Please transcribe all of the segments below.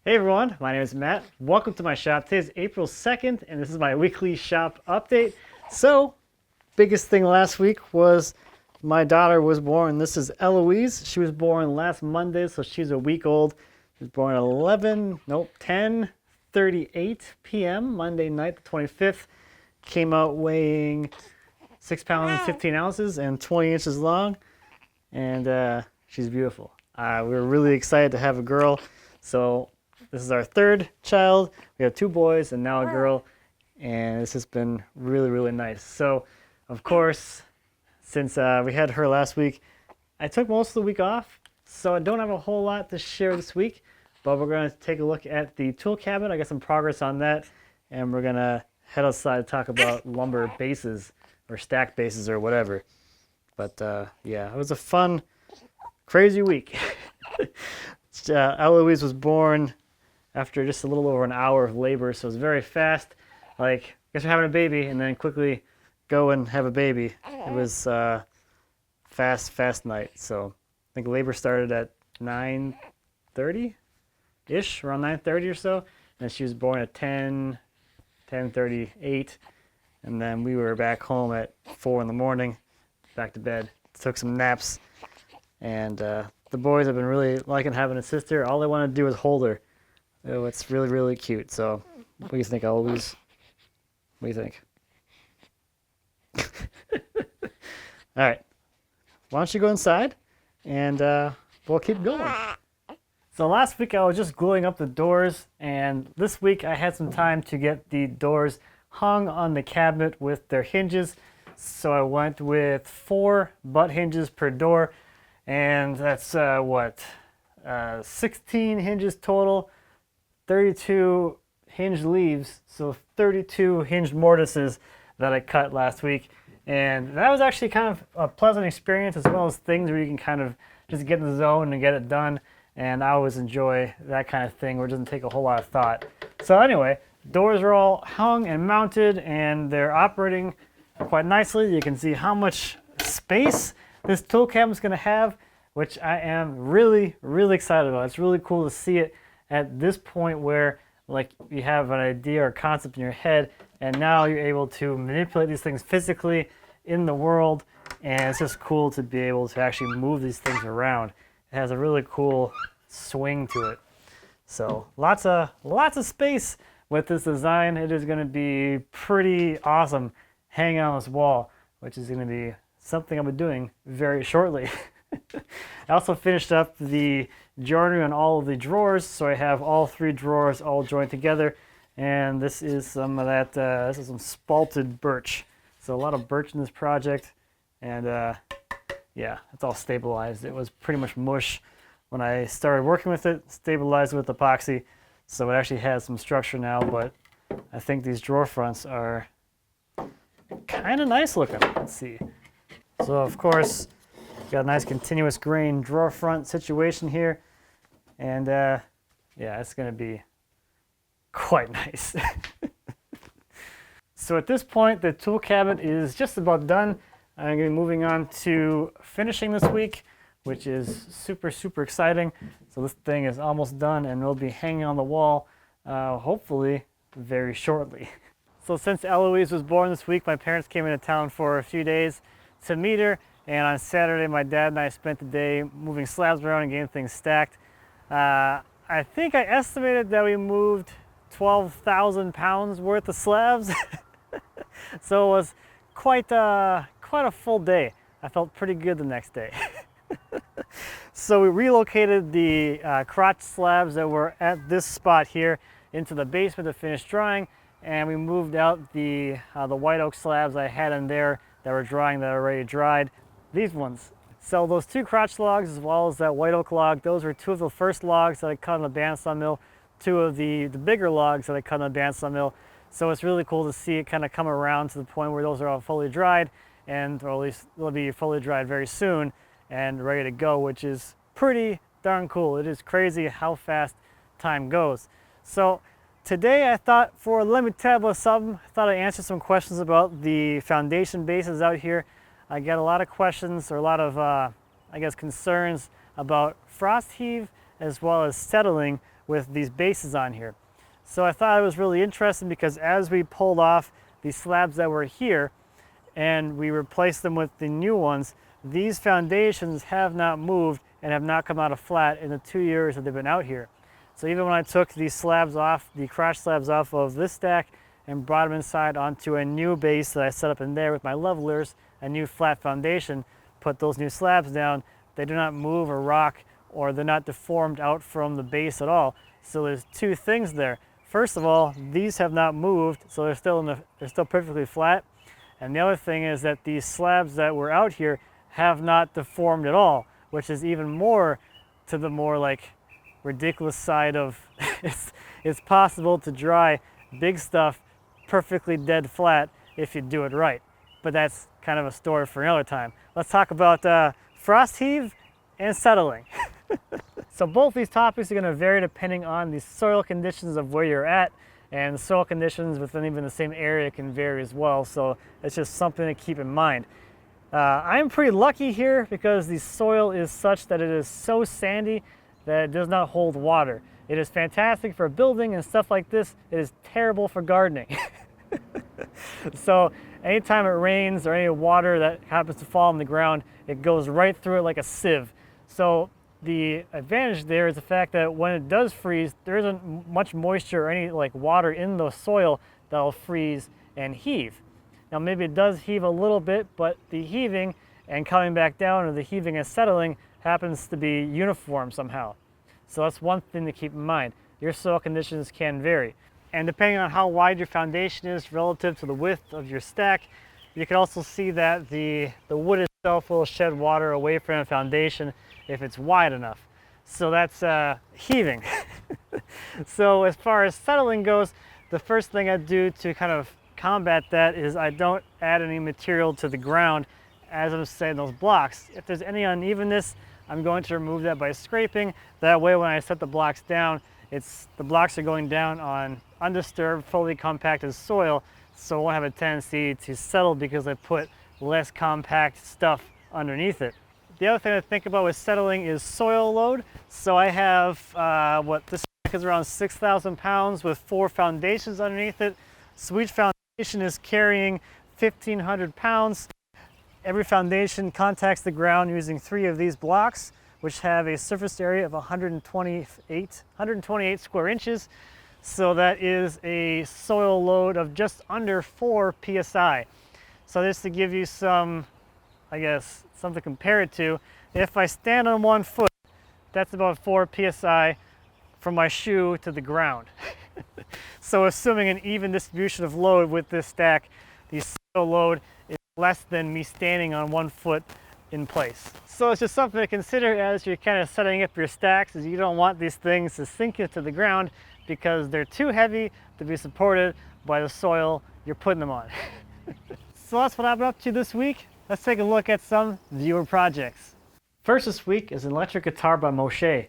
Hey everyone, my name is Matt. Welcome to my shop. Today is April 2nd and this is my weekly shop update. So, biggest thing last week was my daughter was born. This is Eloise. She was born last Monday, so she's a week old. She was born at 10:38 p.m. Monday night, the 25th. Came out weighing 6 pounds, 15 ounces and 20 inches long. And she's beautiful. We were really excited to have a girl. So this is our third child. We have 2 boys and now a girl, and it's just been really, really nice. So, of course, since we had her last week, I took most of the week off, so I don't have a whole lot to share this week, but we're going to take a look at the tool cabinet. I got some progress on that, and we're going to head outside to talk about lumber bases or stack bases or whatever. But yeah, it was a fun, crazy week. Eloise was born after just a little over an hour of labor, so it was very fast. Like, guess we're having a baby, and then quickly go and have a baby. It was fast night. So I think labor started at 9:30-ish, around 9:30 or so, and she was born at 10:38, and then we were back home at 4 in the morning, back to bed, took some naps, and the boys have been really liking having a sister. All they want to do is hold her. Oh, it's really, really cute. So, what do you think, Eloise? What do you think? All right. Why don't you go inside, and we'll keep going. So last week I was just gluing up the doors, and this week I had some time to get the doors hung on the cabinet with their hinges. So I went with 4 butt hinges per door, and that's 16 hinges total, 32 hinged leaves, so 32 hinged mortises that I cut last week. And that was actually kind of a pleasant experience, as well as things where you can kind of just get in the zone and get it done. And I always enjoy that kind of thing where it doesn't take a whole lot of thought. So anyway, doors are all hung and mounted, and they're operating quite nicely. You can see how much space this tool cabinet is going to have, which I am really, really excited about. It's really cool to see it at this point where, like, you have an idea or concept in your head, and now you're able to manipulate these things physically in the world, and it's just cool to be able to actually move these things around. It has a really cool swing to it. So lots of space with this design. It is going to be pretty awesome hanging on this wall, which is going to be something I'll be doing very shortly. I also finished up the joinery on all of the drawers, so I have all 3 drawers all joined together, and this is some of that, this is some spalted birch. So a lot of birch in this project, and yeah, it's all stabilized. It was pretty much mush when I started working with it, stabilized with epoxy, so it actually has some structure now, but I think these drawer fronts are kind of nice looking. Let's see. So of course, got a nice continuous grain drawer front situation here, and yeah, it's going to be quite nice. So at this point, the tool cabinet is just about done. I'm going to be moving on to finishing this week, which is super, super exciting. So this thing is almost done, and it'll be hanging on the wall, hopefully very shortly. So since Eloise was born this week, my parents came into town for a few days to meet her. And on Saturday, my dad and I spent the day moving slabs around and getting things stacked. I think I estimated that we moved 12,000 pounds worth of slabs. So it was quite a full day. I felt pretty good the next day. So we relocated the crotch slabs that were at this spot here into the basement to finish drying, and we moved out the white oak slabs I had in there that were drying, that are already dried. These ones. So those 2 crotch logs, as well as that white oak log, those were 2 of the first logs that I cut on the bandsaw mill, 2 of the bigger logs that I cut on the bandsaw mill. So it's really cool to see it kind of come around to the point where those are all fully dried, and or at least they'll be fully dried very soon and ready to go, which is pretty darn cool. It is crazy how fast time goes. So today I thought, for Let Me Tell You Something, I thought I'd answer some questions about the foundation bases out here. I get a lot of questions, or a lot of, I guess, concerns about frost heave as well as settling with these bases on here. So I thought it was really interesting because as we pulled off the slabs that were here and we replaced them with the new ones, these foundations have not moved and have not come out of flat in the 2 years that they've been out here. So even when I took these slabs off, the crotch slabs off of this stack and brought them inside onto a new base that I set up in there with my levelers, a new flat foundation, put those new slabs down, they do not move or rock, or they're not deformed out from the base at all. So there's two things there. First of all, these have not moved, so they're still perfectly flat. And the other thing is that these slabs that were out here have not deformed at all, which is even more to the more like ridiculous side of it's possible to dry big stuff perfectly dead flat if you do it right. But that's kind of a story for another time. Let's talk about frost heave and settling. So both these topics are going to vary depending on the soil conditions of where you're at, and the soil conditions within even the same area can vary as well. So it's just something to keep in mind. I'm pretty lucky here because the soil is such that it is so sandy that it does not hold water. It is fantastic for building and stuff like this. It is terrible for gardening. So anytime it rains or any water that happens to fall on the ground, it goes right through it like a sieve. So the advantage there is the fact that when it does freeze, there isn't much moisture or any like water in the soil that'll freeze and heave. Now maybe it does heave a little bit, but the heaving and coming back down, or the heaving and settling, happens to be uniform somehow. So that's one thing to keep in mind. Your soil conditions can vary. And depending on how wide your foundation is relative to the width of your stack, you can also see that the wood itself will shed water away from the foundation if it's wide enough. So that's heaving. So as far as settling goes, the first thing I do to kind of combat that is I don't add any material to the ground as I'm setting those blocks. If there's any unevenness, I'm going to remove that by scraping. That way when I set the blocks down, the blocks are going down on undisturbed, fully compacted soil, so it won't have a tendency to settle because I put less compact stuff underneath it. The other thing to think about with settling is soil load. So I have, this stack is around 6,000 pounds with 4 foundations underneath it. So each foundation is carrying 1,500 pounds. Every foundation contacts the ground using 3 of these blocks, which have a surface area of 128 square inches. So that is a soil load of just under 4 psi. So just to give you some, I guess, something to compare it to, if I stand on 1 foot, that's about 4 psi from my shoe to the ground. So assuming an even distribution of load with this stack, the soil load is less than me standing on 1 foot in place. So it's just something to consider as you're kind of setting up your stacks, is you don't want these things to sink into the ground because they're too heavy to be supported by the soil you're putting them on. So that's what I've been up to this week. Let's take a look at some viewer projects. First this week is an electric guitar by Moshe.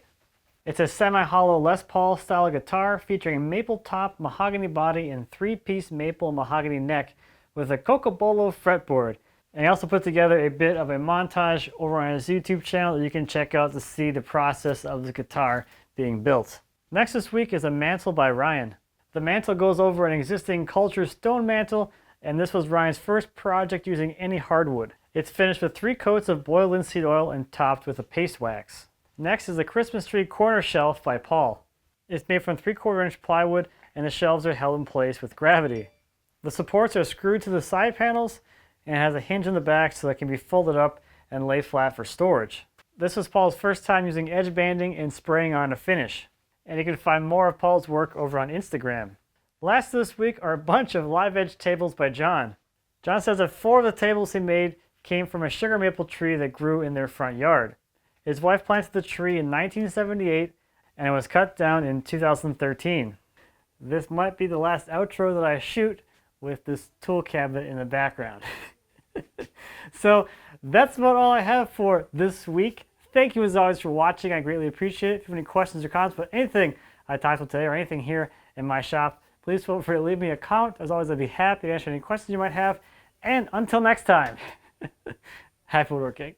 It's a semi-hollow Les Paul style guitar featuring a maple top, mahogany body, and 3-piece maple mahogany neck with a Cocobolo fretboard. And he also put together a bit of a montage over on his YouTube channel that you can check out to see the process of the guitar being built. Next this week is a mantle by Ryan. The mantle goes over an existing culture stone mantle, and this was Ryan's first project using any hardwood. It's finished with 3 coats of boiled linseed oil and topped with a paste wax. Next is the Christmas tree corner shelf by Paul. It's made from 3/4 inch plywood, and the shelves are held in place with gravity. The supports are screwed to the side panels and has a hinge in the back so that it can be folded up and lay flat for storage. This was Paul's first time using edge banding and spraying on a finish. And you can find more of Paul's work over on Instagram. Last this week are a bunch of live edge tables by John. John says that 4 of the tables he made came from a sugar maple tree that grew in their front yard. His wife planted the tree in 1978 and it was cut down in 2013. This might be the last outro that I shoot with this tool cabinet in the background. So that's about all I have for this week. Thank you as always for watching. I greatly appreciate it. If you have any questions or comments about anything I talked about today or anything here in my shop, please feel free to leave me a comment. As always, I'd be happy to answer any questions you might have. And until next time, happy woodworking.